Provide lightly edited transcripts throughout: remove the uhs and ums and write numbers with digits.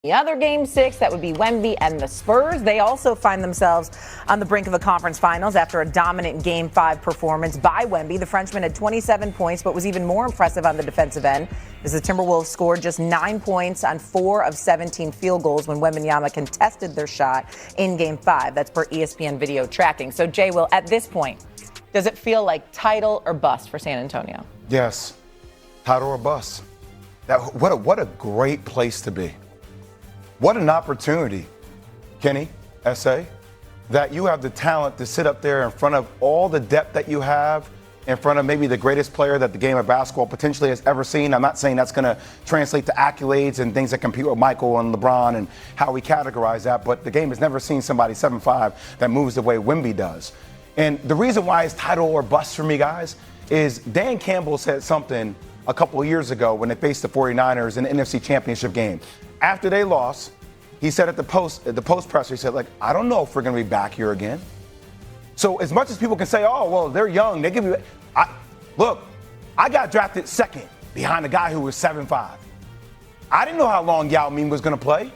The other game 6, that would be Wemby and the Spurs. They also find themselves on the brink of a conference finals after a dominant Game 5 performance by Wemby. The Frenchman had 27 points, but was even more impressive on the defensive end as the Timberwolves scored just 9 points on 4 of 17 field goals when Wembanyama contested their shot in Game 5. That's per ESPN video tracking. So, Jay, Will, at this point, does it feel like title or bust for San Antonio? Yes, title or bust. What a great place to be. What an opportunity, Kenny, S.A., that you have the talent to sit up there in front of all the depth that you have, in front of maybe the greatest player that the game of basketball potentially has ever seen. I'm not saying that's going to translate to accolades and things that compete with Michael and LeBron and how we categorize that, but the game has never seen somebody 7'5" that moves the way Wemby does. And the reason why it's title or bust for me, guys, is Dan Campbell said something a couple of years ago when they faced the 49ers in the NFC Championship game. After they lost, he said at the post presser, he said, like, I don't know if we're going to be back here again. So as much as people can say, oh, well, they're young, they give you look, I got drafted second behind a guy who was 7'5". I didn't know how long Yao Ming was going to play.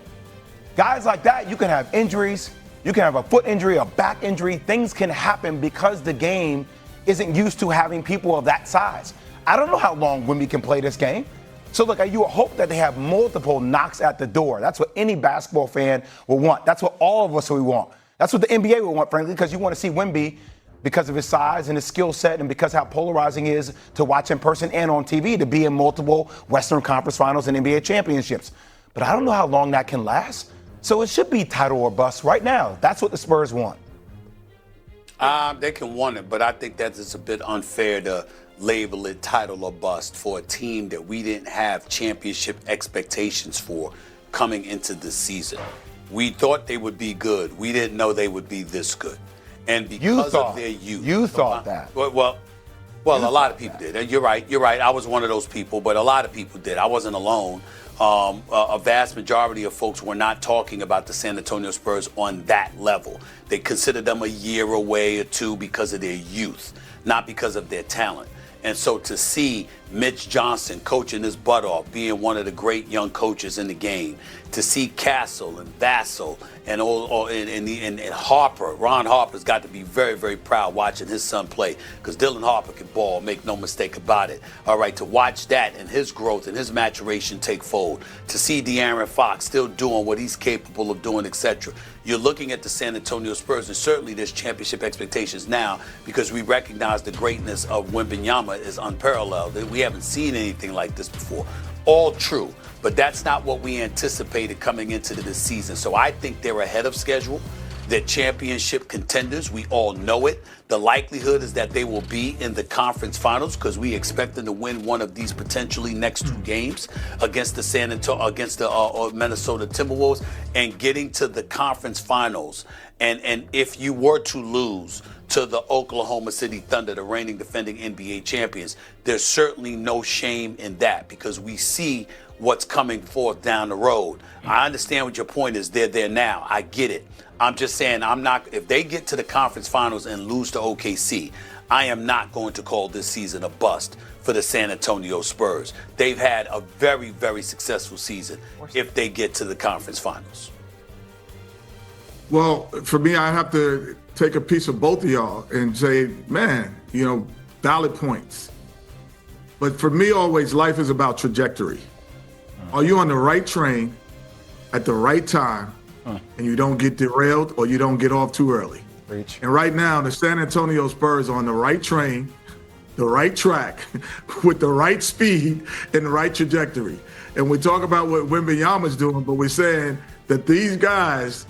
Guys like that, you can have injuries. You can have a foot injury, a back injury. Things can happen because the game isn't used to having people of that size. I don't know how long Wemby can play this game. So, look, you hope that they have multiple knocks at the door. That's what any basketball fan will want. That's what all of us will want. That's what the NBA will want, frankly, because you want to see Wemby because of his size and his skill set and because how polarizing he is to watch in person and on TV, to be in multiple Western Conference Finals and NBA championships. But I don't know how long that can last. So it should be title or bust right now. That's what the Spurs want. They can want it, but I think that it's a bit unfair to label it title or bust for a team that we didn't have championship expectations for coming into this season. We thought they would be good. We didn't know they would be this good. And because of their youth. You thought that. Well, a lot of people did. You're right. I was one of those people, but a lot of people did. I wasn't alone. A vast majority of folks were not talking about the San Antonio Spurs on that level. They considered them a year away or two because of their youth, not because of their talent. And so to see Mitch Johnson coaching his butt off, being one of the great young coaches in the game, to see Castle and Vassell and Harper, Ron Harper's got to be very, very proud watching his son play, because Dylan Harper can ball, make no mistake about it. All right, to watch that and his growth and his maturation take fold, to see De'Aaron Fox still doing what he's capable of doing, etc. You're looking at the San Antonio Spurs, and certainly there's championship expectations now because we recognize the greatness of Wembanyama is unparalleled. We haven't seen anything like this before. All true, but that's not what we anticipated coming into this season. So I think they're ahead of schedule. They're championship contenders. We all know it. The likelihood is that they will be in the conference finals because we expect them to win one of these potentially next 2 games against the Minnesota Timberwolves and getting to the conference finals. And if you were to lose to the Oklahoma City Thunder, the reigning defending NBA champions, there's certainly no shame in that because we see what's coming forth down the road. I understand what your point is. They're there now. I get it. I'm just saying if they get to the conference finals and lose to OKC, I am not going to call this season a bust for the San Antonio Spurs. They've had a very, very successful season if they get to the conference finals. Well, for me, I have to take a piece of both of y'all and say, man, valid points. But for me, always, life is about trajectory. Are you on the right train at the right time and you don't get derailed or you don't get off too early? Reach. And right now, the San Antonio Spurs are on the right train, the right track, with the right speed and the right trajectory. And we talk about what Wembanyama's doing, but we're saying that these guys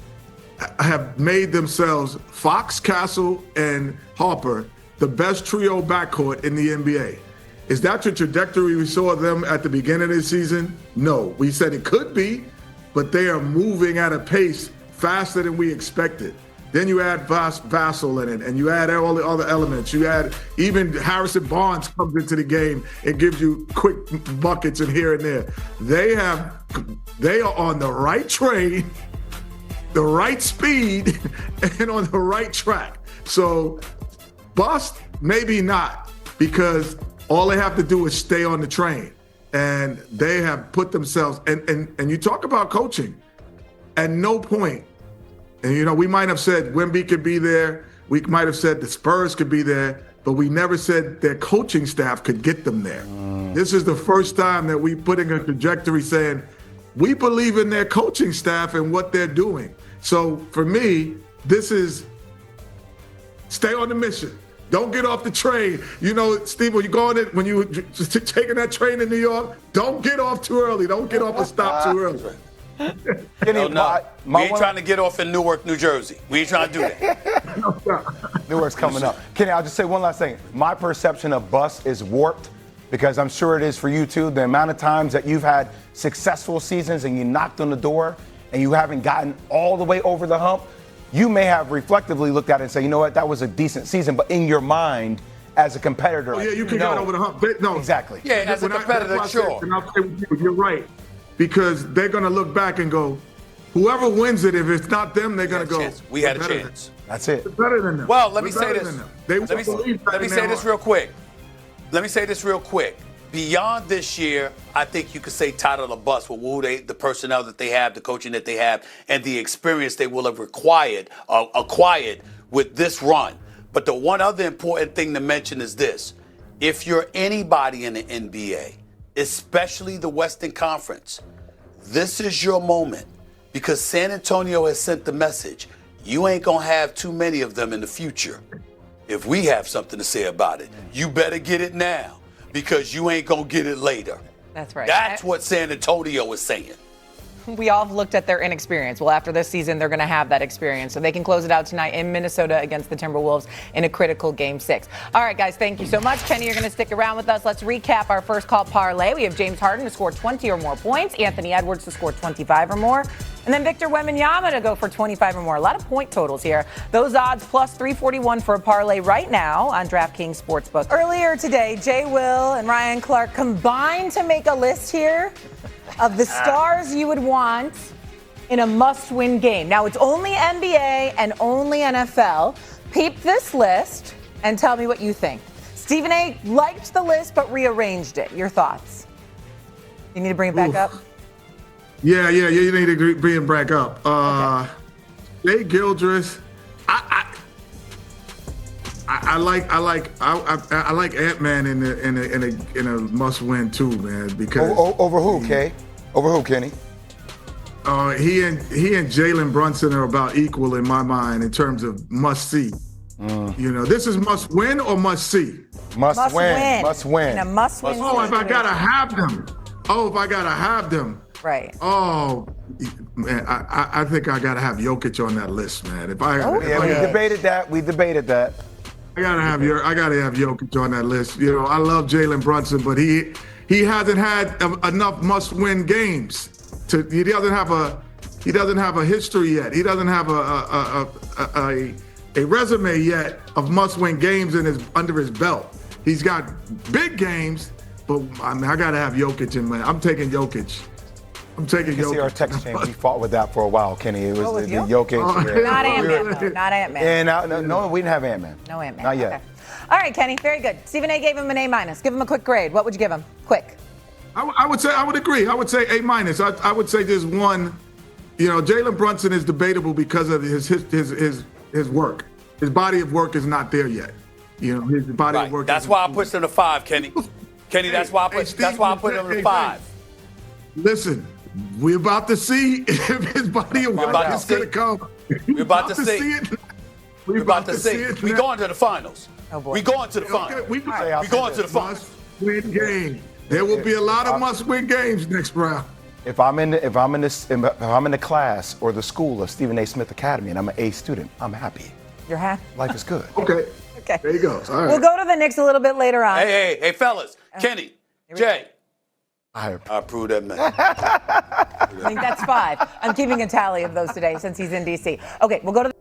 have made themselves, Fox, Castle, and Harper, the best trio backcourt in the NBA. Is that the trajectory we saw them at the beginning of the season? No. We said it could be, but they are moving at a pace faster than we expected. Then you add Vassell in it, and you add all the other elements. You add even Harrison Barnes comes into the game and gives you quick buckets and here and there. They are on the right train, the right speed, and on the right track. So bust, maybe not, because all they have to do is stay on the train. And they have put themselves, and you talk about coaching. at no point, and we might have said Wemby could be there, we might have said the Spurs could be there, but we never said their coaching staff could get them there. This is the first time that we put in a trajectory saying, we believe in their coaching staff and what they're doing. So for me, this is stay on the mission. Don't get off the train. Steve, when you taking that train in New York, don't get off too early. Don't get off the stop too early. Kenny, no. We ain't trying to get off in Newark, New Jersey. We ain't trying to do that. Newark's coming up. Kenny, I'll just say one last thing. My perception of bust is warped because I'm sure it is for you too. The amount of times that you've had successful seasons and you knocked on the door and you haven't gotten all the way over the hump, you may have reflectively looked at it and say, you know what, that was a decent season. But in your mind, as a competitor, you can get over the hump. No, exactly. Yeah, as a competitor, sure. And I'll say with you, you're right. Because they're going to look back and go, whoever wins it, if it's not them, they're going to go, we had a chance. That's it. We're better than them. Well, let me say this. Let me say this real quick. Beyond this year, I think you could say title the bus with the personnel that they have, the coaching that they have, and the experience they will have acquired with this run. But the one other important thing to mention is this. If you're anybody in the NBA, especially the Western Conference, this is your moment because San Antonio has sent the message. You ain't going to have too many of them in the future. If we have something to say about it, you better get it now because you ain't going to get it later. That's right. That's what San Antonio is saying. We all have looked at their inexperience. Well, after this season, they're going to have that experience. So they can close it out tonight in Minnesota against the Timberwolves in a critical Game 6. All right, guys, thank you so much. Kenny, you're going to stick around with us. Let's recap our first call parlay. We have James Harden to score 20 or more points, Anthony Edwards to score 25 or more, and then Victor Wembanyama to go for 25 or more. A lot of point totals here. Those odds plus 341 for a parlay right now on DraftKings Sportsbook. Earlier today, Jay Will and Ryan Clark combined to make a list here of the stars you would want in a must-win game. Now, it's only NBA and only NFL. Peep this list and tell me what you think. Stephen A. liked the list but rearranged it. Your thoughts? You need to bring it back up? Yeah, you need to bring it back up. Okay. Jay Gildress, I like Ant-Man in a must-win too, man. Because over who, Kay? Over who, Kenny? He and Jalen Brunson are about equal in my mind in terms of must-see. This is must-win or must-see? Must win. Must win. In a must-win. If I gotta have them. Right. Oh, man, I think I gotta have Jokic on that list, man. We debated that. I gotta have Jokic on that list. I love Jalen Brunson, but he hasn't had enough must-win games. He doesn't have a history yet. He doesn't have a resume yet of must-win games under his belt. He's got big games, but I gotta have Jokic in, man. I'm taking Jokic. You see our text chain. We fought with that for a while, Kenny. It was the Jokic. Not Ant-Man, though. Not Ant-Man. And no, we didn't have Ant-Man. No Ant-Man. Not yet. Okay. All right, Kenny. Very good. Stephen A. gave him an A-. Give him a quick grade. What would you give him? Quick. I would agree. I would say A-. I would say there's one. Jalen Brunson is debatable because of his work. His body of work is not there yet. His body of work. That's why I pushed him to 5, Kenny. Kenny, that's why I put him to 5. Listen, we're about to see if his body of work is going to come. We're about to see it. We're about to see it. We're going to the finals. Oh boy. We're going to the finals. We're going to the finals. Must-win game. There will be a lot of must-win games next round. If I'm in the class or the school of Stephen A. Smith Academy and I'm an A student, I'm happy. You're happy? Life is good. Okay. There you go. All right. We'll go to the Knicks a little bit later on. Hey, fellas. Kenny, Jay. I approve that man. I think that's 5. I'm keeping a tally of those today since he's in D.C. Okay, we'll go to